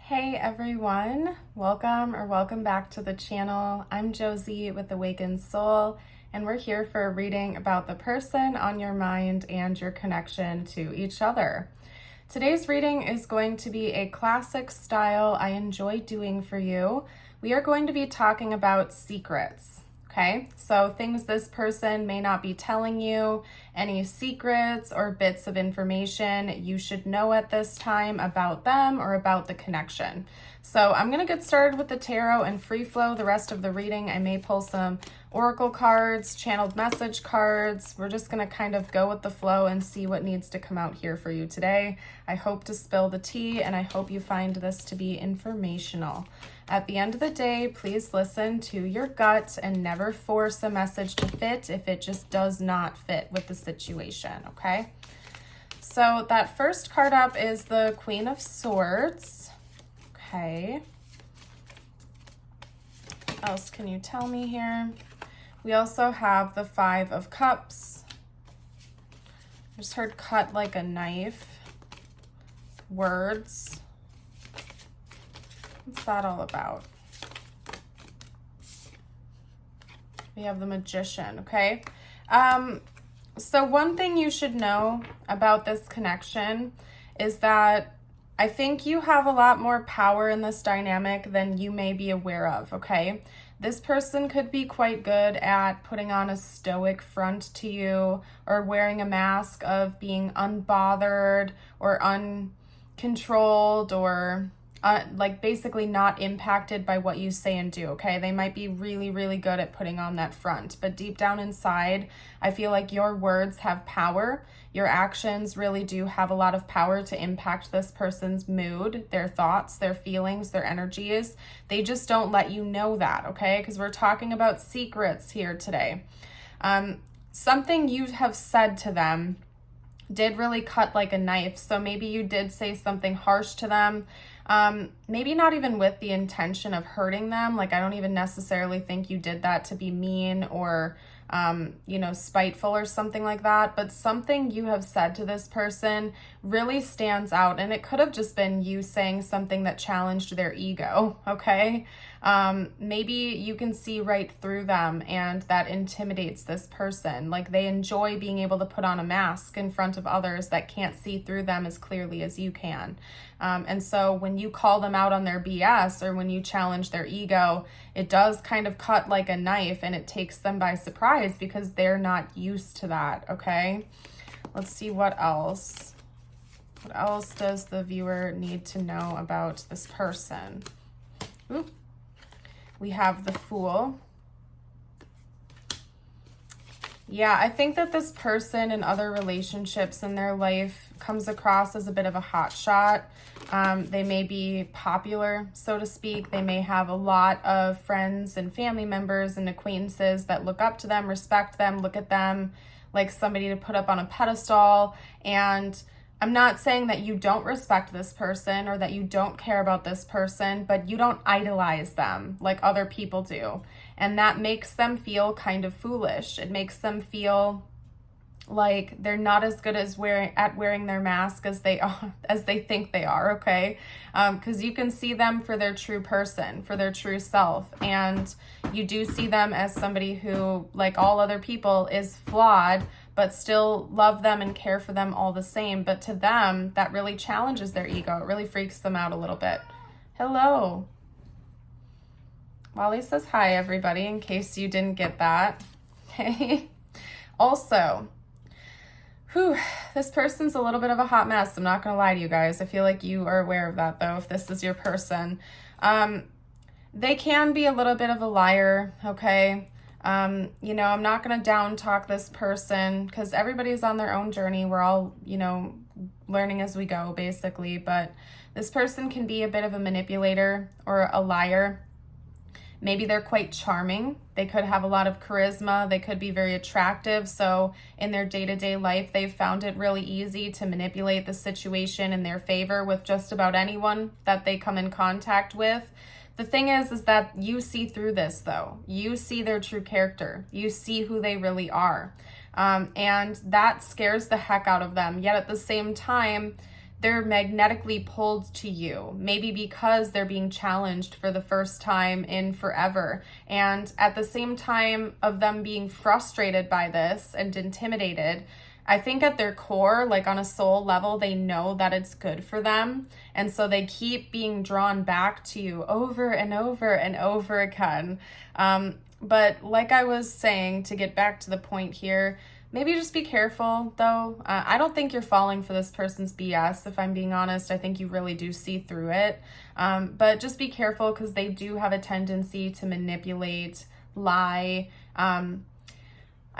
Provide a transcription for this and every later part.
Hey everyone, welcome back to the channel. I'm Josie with Awakened Soul, and we're here for a reading about the person on your mind and your connection to each other. Today's reading is going to be a classic style I enjoy doing for you. We are going to be talking about secrets. Okay, so things this person may not be telling you, any secrets or bits of information you should know at this time about them or about the connection. So I'm going to get started with the tarot and free flow the rest of the reading. I may pull some oracle cards, channeled message cards. We're just going to kind of go with the flow and see what needs to come out here for you today. I hope to spill the tea, and I hope you find this to be informational. At the end of the day, please listen to your gut and never force a message to fit if it just does not fit with the situation, okay? So that first card up is the Queen of Swords. Okay. What else can you tell me here? We also have the Five of Cups. I just heard cut like a knife. Words. What's that all about? We have the Magician, okay? So one thing you should know about this connection is that I think you have a lot more power in this dynamic than you may be aware of, okay? This person could be quite good at putting on a stoic front to you or wearing a mask of being unbothered or uncontrolled or like basically not impacted by what you say and do, okay? They might be really, really good at putting on that front, but deep down inside, I feel like your words have power. Your actions really do have a lot of power to impact this person's mood, their thoughts, their feelings, their energies. They just don't let you know that, okay? Because we're talking about secrets here today. Something you have said to them did really cut like a knife. So maybe you did say something harsh to them. Maybe not even with the intention of hurting them. Like, I don't even necessarily think you did that to be mean or, spiteful or something like that. But something you have said to this person really stands out. And it could have just been you saying something that challenged their ego, okay? Maybe you can see right through them and that intimidates this person. Like, they enjoy being able to put on a mask in front of others that can't see through them as clearly as you can. And so when you call them out on their BS or when you challenge their ego, it does kind of cut like a knife and it takes them by surprise because they're not used to that, okay? Let's see what else. What else does the viewer need to know about this person? Ooh. We have the Fool. Yeah, I think that this person in other relationships in their life comes across as a bit of a hotshot. They may be popular, so to speak. They may have a lot of friends and family members and acquaintances that look up to them, respect them, look at them like somebody to put up on a pedestal. And I'm not saying that you don't respect this person or that you don't care about this person, but you don't idolize them like other people do. And that makes them feel kind of foolish. It makes them feel like they're not as good as wearing their mask as they think they are, okay? Because you can see them for their true person, for their true self. And you do see them as somebody who, like all other people, is flawed, but still love them and care for them all the same. But to them, that really challenges their ego. It really freaks them out a little bit. Hello. Wally says hi, everybody, in case you didn't get that. Okay. Also, this person's a little bit of a hot mess. I'm not going to lie to you guys. I feel like you are aware of that, though, if this is your person. They can be a little bit of a liar, okay? I'm not going to down talk this person because everybody's on their own journey. We're all, learning as we go, basically. But this person can be a bit of a manipulator or a liar. Maybe they're quite charming. They could have a lot of charisma. They could be very attractive. So in their day-to-day life, they've found it really easy to manipulate the situation in their favor with just about anyone that they come in contact with. The thing is that you see through this, though. You see their true character. You see who they really are. And that scares the heck out of them. Yet at the same time, they're magnetically pulled to you, maybe because they're being challenged for the first time in forever. And at the same time of them being frustrated by this and intimidated, I think at their core, like on a soul level, they know that it's good for them. And so they keep being drawn back to you over and over and over again. But like I was saying, to get back to the point here, maybe just be careful though. I don't think you're falling for this person's BS, if I'm being honest. I think you really do see through it. But just be careful, because they do have a tendency to manipulate, lie.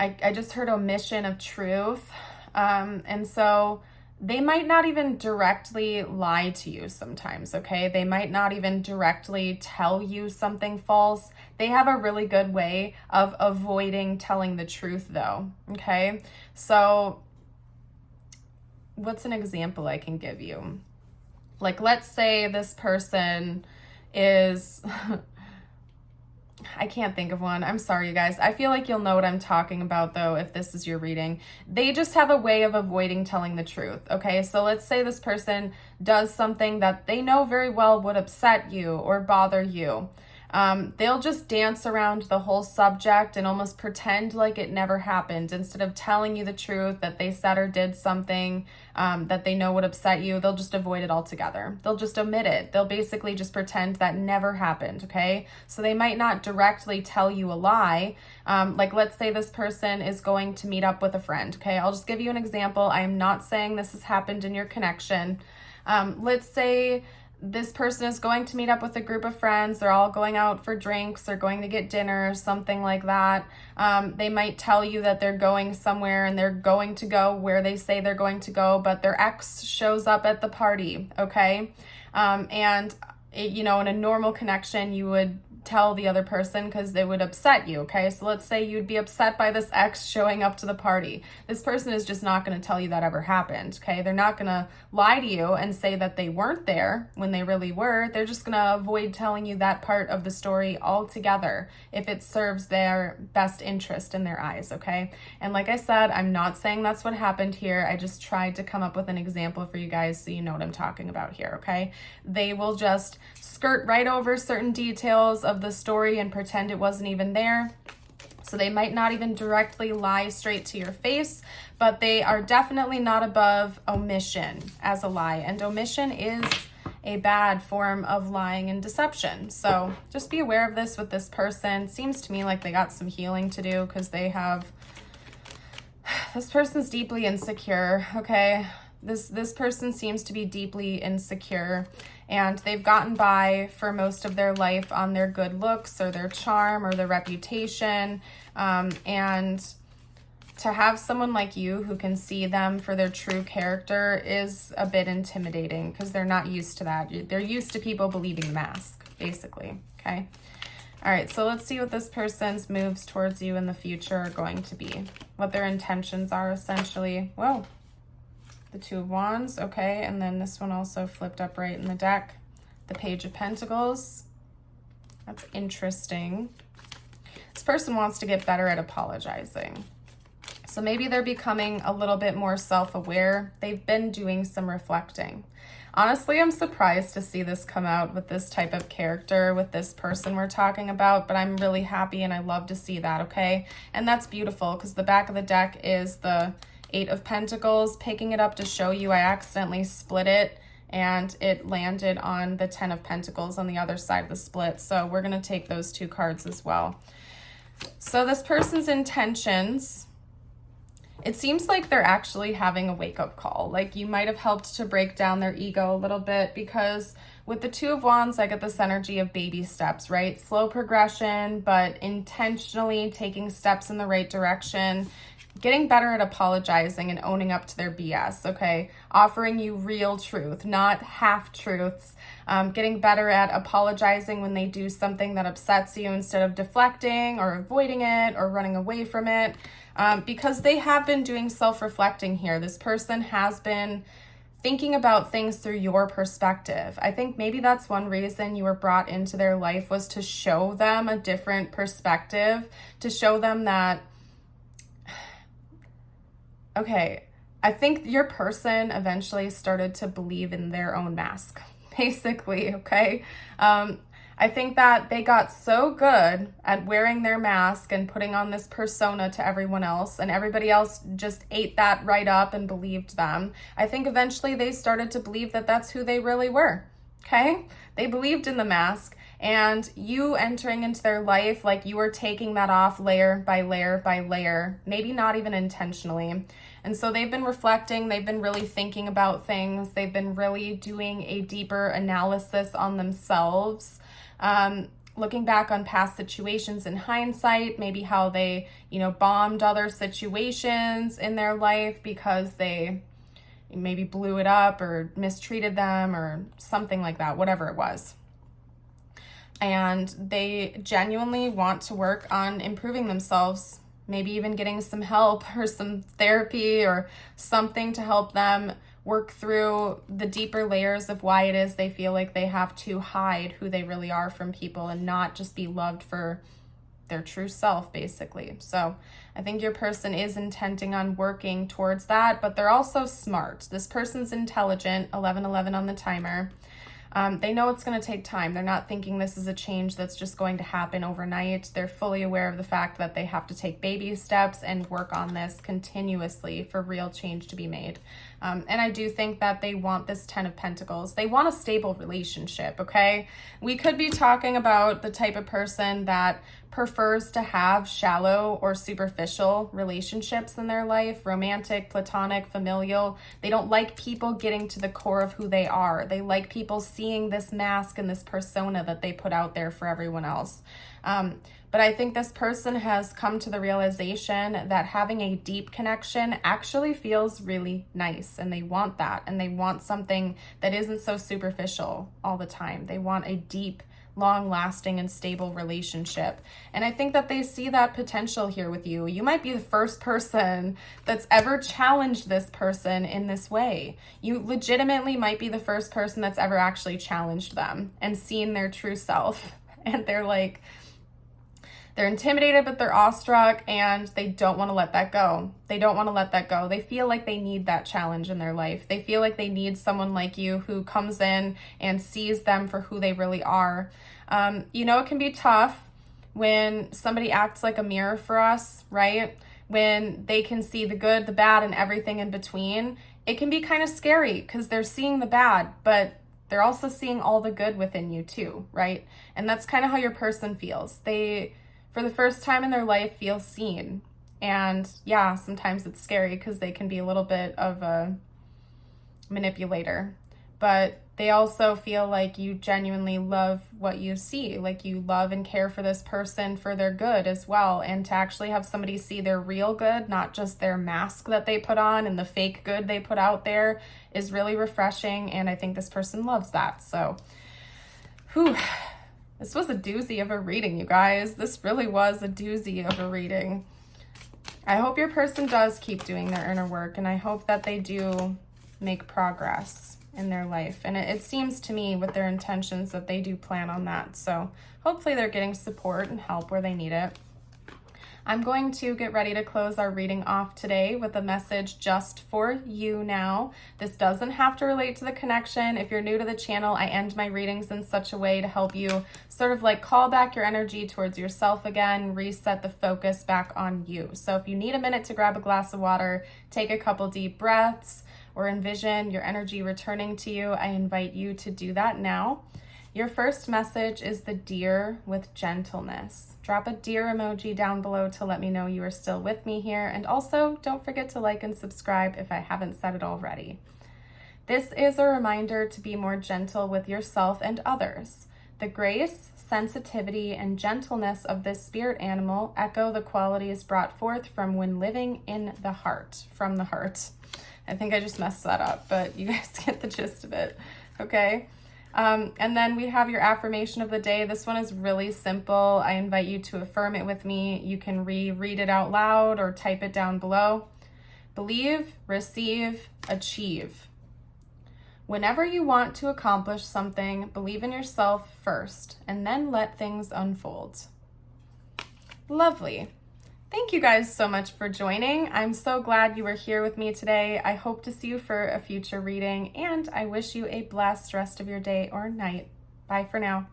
I just heard omission of truth. And so they might not even directly lie to you sometimes, okay? They might not even directly tell you something false. They have a really good way of avoiding telling the truth though, okay? So what's an example I can give you? Like, let's say this person is... I can't think of one. I'm sorry, you guys. I feel like you'll know what I'm talking about, though, if this is your reading. They just have a way of avoiding telling the truth, okay? So let's say this person does something that they know very well would upset you or bother you. They'll just dance around the whole subject and almost pretend like it never happened. Instead of telling you the truth that they said or did something that they know would upset you, they'll just avoid it altogether. They'll just omit it. They'll basically just pretend that never happened, okay? So they might not directly tell you a lie. Like, let's say this person is going to meet up with a friend, okay? I'll just give you an example. I am not saying this has happened in your connection. Let's say this person is going to meet up with a group of friends. They're all going out for drinks. They're going to get dinner, something like that. They might tell you that they're going somewhere and they're going to go where they say they're going to go, but their ex shows up at the party, okay? And you know, in a normal connection, you would tell the other person because they would upset you, okay? So let's say you'd be upset by this ex showing up to the party. This person is just not going to tell you that ever happened, okay? They're not going to lie to you and say that they weren't there when they really were. They're just going to avoid telling you that part of the story altogether if it serves their best interest in their eyes, okay? And like I said, I'm not saying that's what happened here. I just tried to come up with an example for you guys so you know what I'm talking about here, okay? They will just skirt right over certain details of the story and pretend it wasn't even there. So they might not even directly lie straight to your face, but they are definitely not above omission as a lie. And omission is a bad form of lying and deception. So just be aware of this with this person. Seems to me like they got some healing to do, because they have... This person's deeply insecure, okay? This person seems to be deeply insecure, and they've gotten by for most of their life on their good looks or their charm or their reputation. And to have someone like you who can see them for their true character is a bit intimidating, because they're not used to that. They're used to people believing the mask, basically, okay? All right, so let's see what this person's moves towards you in the future are going to be, what their intentions are, essentially. Whoa. The Two of Wands, okay, and then this one also flipped upright in the deck. The Page of Pentacles. That's interesting. This person wants to get better at apologizing. So maybe they're becoming a little bit more self-aware. They've been doing some reflecting. Honestly, I'm surprised to see this come out with this type of character, with this person we're talking about, but I'm really happy and I love to see that, okay? And that's beautiful, because the back of the deck is the Eight of Pentacles. Picking it up to show you, I accidentally split it and it landed on the Ten of Pentacles on the other side of the split. So we're going to take those two cards as well. So this person's intentions, it seems like they're actually having a wake-up call. Like, you might have helped to break down their ego a little bit, because with the Two of Wands, I get this energy of baby steps, right? Slow progression, but intentionally taking steps in the right direction. Getting better at apologizing and owning up to their BS, okay? Offering you real truth, not half-truths. Getting better at apologizing when they do something that upsets you, instead of deflecting or avoiding it or running away from it. Because they have been doing self-reflecting here. This person has been thinking about things through your perspective. I think maybe that's one reason you were brought into their life, was to show them a different perspective, to show them that... Okay, I think your person eventually started to believe in their own mask, basically, okay? I think that they got so good at wearing their mask and putting on this persona to everyone else, and everybody else just ate that right up and believed them. I think eventually they started to believe that that's who they really were, okay? They believed in the mask, and you entering into their life, like you were taking that off layer by layer by layer, maybe not even intentionally. And so they've been reflecting, they've been really thinking about things, they've been really doing a deeper analysis on themselves, looking back on past situations in hindsight, maybe how they, bombed other situations in their life because they maybe blew it up or mistreated them or something like that, whatever it was. And they genuinely want to work on improving themselves, maybe even getting some help or some therapy or something to help them work through the deeper layers of why it is they feel like they have to hide who they really are from people and not just be loved for their true self, basically. So I think your person is intending on working towards that, but they're also smart. This person's intelligent, 1111 on the timer. They know it's going to take time. They're not thinking this is a change that's just going to happen overnight. They're fully aware of the fact that they have to take baby steps and work on this continuously for real change to be made. And I do think that they want this 10 of Pentacles. They want a stable relationship, okay? We could be talking about the type of person that prefers to have shallow or superficial relationships in their life, romantic, platonic, familial. They don't like people getting to the core of who they are. They like people seeing this mask and this persona that they put out there for everyone else. But I think this person has come to the realization that having a deep connection actually feels really nice, and they want that, and they want something that isn't so superficial all the time. They want a deep, long-lasting and stable relationship. And I think that they see that potential here with you. You might be the first person that's ever challenged this person in this way. You legitimately might be the first person that's ever actually challenged them and seen their true self. And they're intimidated, but they're awestruck, and they don't want to let that go. They don't want to let that go. They feel like they need that challenge in their life. They feel like they need someone like you who comes in and sees them for who they really are. It can be tough when somebody acts like a mirror for us, right? When they can see the good, the bad, and everything in between. It can be kind of scary because they're seeing the bad, but they're also seeing all the good within you too, right? And that's kind of how your person feels. They, for the first time in their life, feel seen. And yeah, sometimes it's scary because they can be a little bit of a manipulator. But they also feel like you genuinely love what you see, like you love and care for this person for their good as well. And to actually have somebody see their real good, not just their mask that they put on and the fake good they put out there, is really refreshing. And I think this person loves that. So, this was a doozy of a reading, you guys. This really was a doozy of a reading. I hope your person does keep doing their inner work, and I hope that they do make progress in their life. And it seems to me with their intentions that they do plan on that. So hopefully they're getting support and help where they need it. I'm going to get ready to close our reading off today with a message just for you now. This doesn't have to relate to the connection. If you're new to the channel, I end my readings in such a way to help you sort of like call back your energy towards yourself again, reset the focus back on you. So if you need a minute to grab a glass of water, take a couple deep breaths, or envision your energy returning to you, I invite you to do that now. Your first message is the deer with gentleness. Drop a deer emoji down below to let me know you are still with me here. And also, don't forget to like and subscribe if I haven't said it already. This is a reminder to be more gentle with yourself and others. The grace, sensitivity, and gentleness of this spirit animal echo the qualities brought forth from when living in the heart, from the heart. I think I just messed that up, but you guys get the gist of it, okay? And then we have your affirmation of the day. This one is really simple. I invite you to affirm it with me. You can reread it out loud or type it down below. Believe, receive, achieve. Whenever you want to accomplish something, believe in yourself first, and then let things unfold. Lovely. Thank you guys so much for joining. I'm so glad you were here with me today. I hope to see you for a future reading, and I wish you a blessed rest of your day or night. Bye for now.